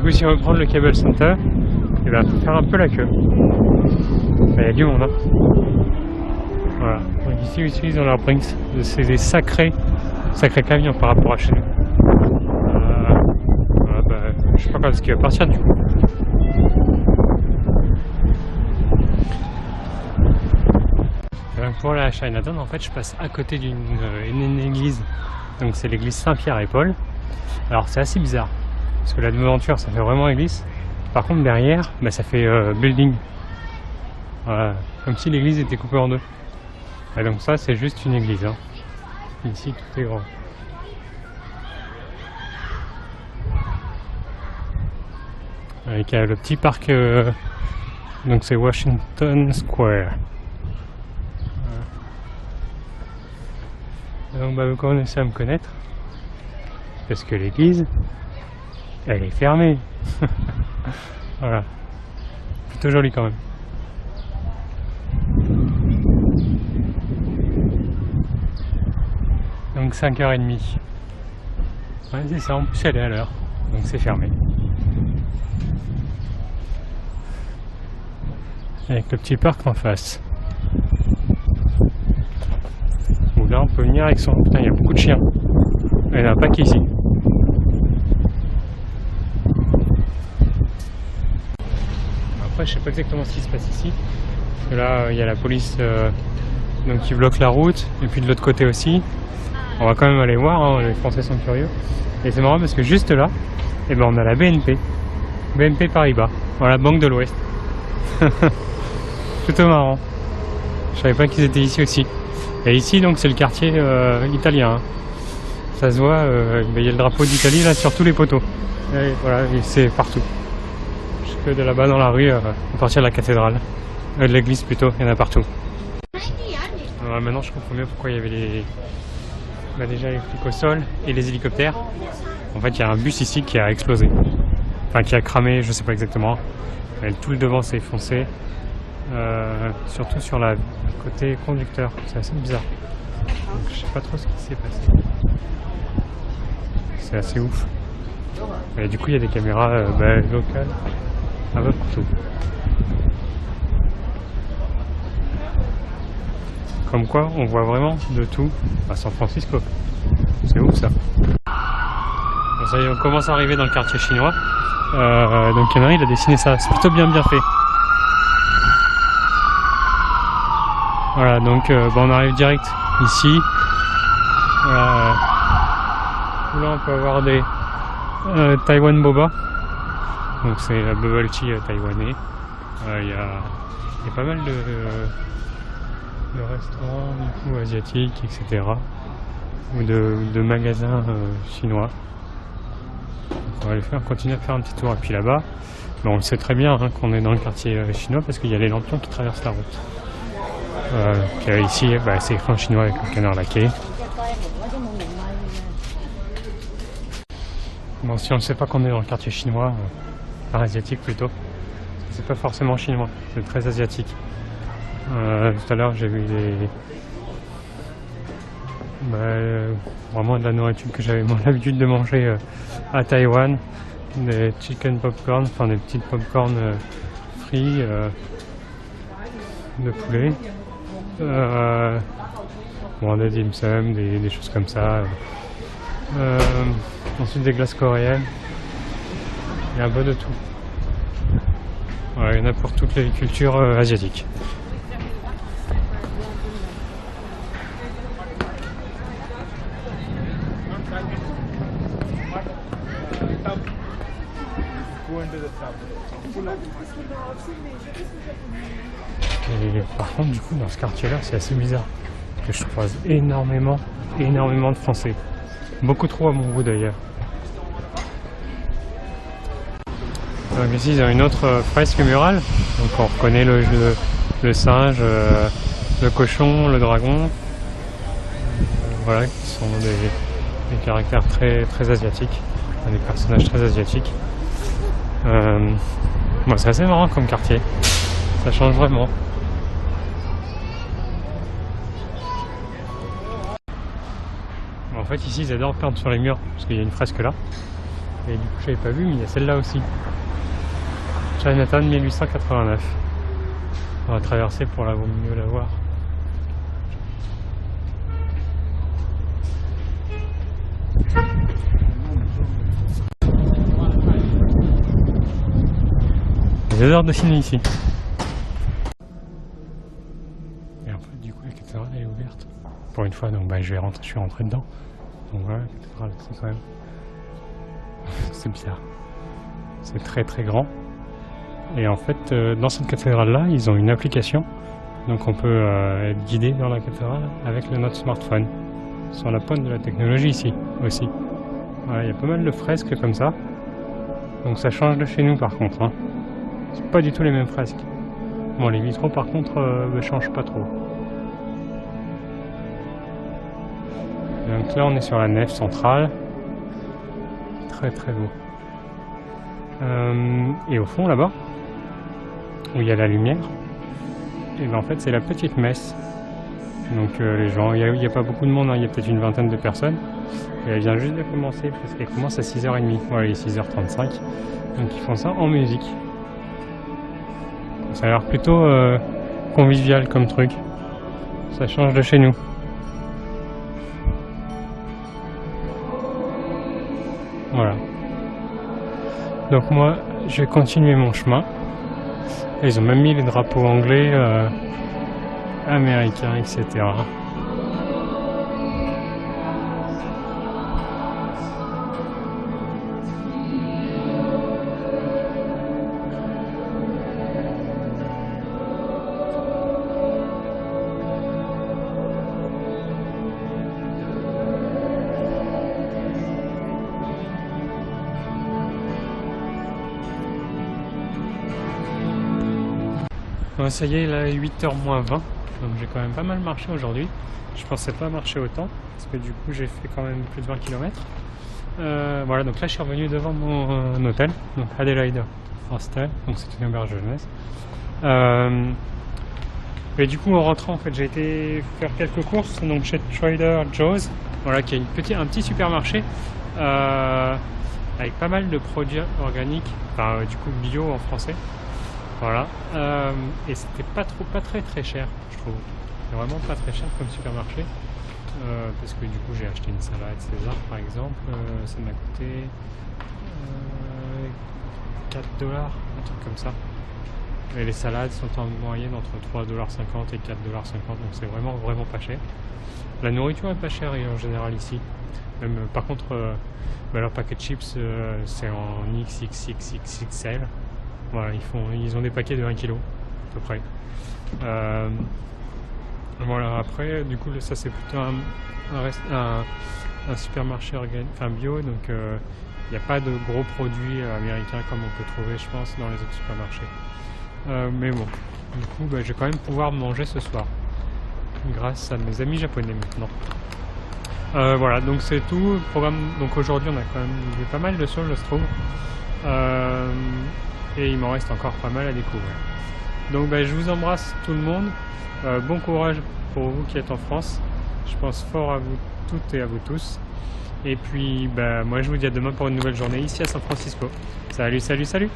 coup, si on veut prendre le Cable Center, il va faire un peu la queue. Il y a du monde, hein. Voilà. Donc ici aussi, ils ont leur Brinks. C'est des sacrés camions par rapport à chez nous. Voilà, bah, je sais pas quand est-ce qu'il va partir du coup. Pour aller à Chinatown, en fait, je passe à côté d'une église. Donc c'est l'église Saint-Pierre et Paul. Alors c'est assez bizarre, parce que la devanture ça fait vraiment église. Par contre derrière, bah, ça fait building. Voilà. Comme si l'église était coupée en deux. Et donc ça c'est juste une église. Hein. Ici tout est grand. Avec le petit parc, donc c'est Washington Square. Donc bah, vous commencez à me connaître, parce que l'église, elle est fermée. Voilà, plutôt joli quand même. Donc 5h30. Ouais, c'est ça, en plus elle est à l'heure, donc c'est fermé. Avec le petit parc en face. Où là on peut venir avec son... Putain, il y a beaucoup de chiens. Il y en a pas qu'ici. Après je sais pas exactement ce qui se passe ici. Parce que là il y a la police donc qui bloque la route. Et puis de l'autre côté aussi. On va quand même aller voir, hein, les Français sont curieux. Et c'est marrant parce que juste là, eh ben, on a la BNP. BNP Paribas. Voilà, Banque de l'Ouest. Plutôt marrant. Je savais pas qu'ils étaient ici aussi. Et ici donc c'est le quartier italien. Hein. Ça se voit, il y a le drapeau d'Italie là sur tous les poteaux. Et voilà, c'est partout. Jusque de là-bas dans la rue, à partir de la cathédrale. De l'église plutôt, il y en a partout. Alors, maintenant je comprends mieux pourquoi il y avait déjà les flics au sol et les hélicoptères. En fait il y a un bus ici qui a explosé. Enfin qui a cramé, je sais pas exactement. Mais tout le devant s'est foncé. Surtout sur le côté conducteur, c'est assez bizarre. Donc, je sais pas trop ce qui s'est passé. C'est assez ouf. Et du coup il y a des caméras locales un peu partout. Comme quoi on voit vraiment de tout à San Francisco. C'est ouf ça. Bon, ça y est, on commence à arriver dans le quartier chinois. Donc il y en a un, il a dessiné ça, c'est plutôt bien fait. Voilà, donc on arrive direct ici. Voilà, là on peut avoir des Taiwan Boba. Donc c'est la bubble tea taïwanais. Il y a pas mal de restaurants du coup, asiatiques, etc. Ou de magasins chinois. On va aller continuer à faire un petit tour. Et puis là-bas, on le sait très bien hein, qu'on est dans le quartier chinois parce qu'il y a les lampions qui traversent la route. Ici, c'est écrit en chinois avec le canard laqué. Bon, si on ne sait pas qu'on est dans le quartier chinois, asiatique plutôt, c'est pas forcément chinois, c'est très asiatique. Tout à l'heure, j'ai vu vraiment de la nourriture que j'avais l'habitude de manger à Taïwan, des chicken popcorn, enfin des petites popcorn frits de poulet. Des dim sum, des choses comme ça. Ensuite des glaces coréennes. Il y a un peu de tout. Ouais, il y en a pour toutes les cultures asiatiques. Et par contre du coup dans ce quartier là c'est assez bizarre parce que je croise énormément de Français, beaucoup trop à mon goût d'ailleurs. Donc ici ils ont une autre fresque murale, donc on reconnaît le singe, le cochon, le dragon, voilà, qui sont des caractères très asiatiques, des personnages très asiatiques. C'est assez marrant comme quartier, ça change vraiment. En fait ici ils adorent peindre sur les murs parce qu'il y a une fresque là Et du coup, j'avais pas vu, mais il y a celle-là aussi. Chinatown 1889. On va traverser pour mieux la voir. Des heures de ciné ici. Et en fait, du coup, la cathédrale elle est ouverte. Pour une fois, donc bah, je suis rentré dedans. Donc voilà, la cathédrale, c'est quand même. C'est bizarre. C'est très très grand. Et en fait, dans cette cathédrale-là, ils ont une application. Donc on peut être guidé dans la cathédrale avec notre smartphone. Sur la pointe de la technologie ici aussi. Voilà, il y a pas mal de fresques comme ça. Donc ça change de chez nous par contre. Hein. C'est pas du tout les mêmes fresques. Bon, les vitraux par contre ne changent pas trop. Donc là on est sur la nef centrale. Très très beau. Et au fond là-bas, où il y a la lumière, et ben en fait c'est la petite messe. Donc les gens, il n'y a pas beaucoup de monde, hein, il y a peut-être une vingtaine de personnes. Et elle vient juste de commencer parce qu'elle commence à 6h30. Voilà, il est 6h35. Donc ils font ça en musique. Ça a l'air plutôt convivial comme truc. Ça change de chez nous. Voilà. Donc moi, je vais continuer mon chemin. Et ils ont même mis les drapeaux anglais, américains, etc. Bon, ça y est, là 8h moins 20, donc j'ai quand même pas mal marché aujourd'hui. Je pensais pas marcher autant, parce que du coup j'ai fait quand même plus de 20 km. Voilà, donc là je suis revenu devant mon hôtel, donc Adelaide Hostel, donc c'est une auberge de jeunesse. Et du coup en rentrant, en fait, j'ai été faire quelques courses, donc chez Trader Joe's, voilà, qui est un petit supermarché avec pas mal de produits organiques, enfin du coup bio en français. Voilà, et c'était pas très cher, je trouve. C'est vraiment pas très cher comme supermarché, parce que du coup j'ai acheté une salade César par exemple, ça m'a coûté 4 $, un truc comme ça. Et les salades sont en moyenne entre 3,50 $ et 4,50 $, donc c'est vraiment pas cher. La nourriture est pas chère en général ici. Même, par contre, leur paquet de chips c'est en XXXXL. Voilà, ils ont des paquets de 1 kg à peu près. Voilà, après, du coup, ça c'est plutôt un supermarché bio, donc il n'y a pas de gros produits américains comme on peut trouver, je pense, dans les autres supermarchés. Mais bon, du coup, je vais quand même pouvoir manger ce soir, grâce à mes amis japonais maintenant. Voilà, donc c'est tout. Le programme, donc aujourd'hui, on a quand même vu pas mal de choses, je trouve. Et il m'en reste encore pas mal à découvrir. Donc je vous embrasse tout le monde. Bon courage pour vous qui êtes en France. Je pense fort à vous toutes et à vous tous. Et puis moi je vous dis à demain pour une nouvelle journée ici à San Francisco. Salut, salut, salut!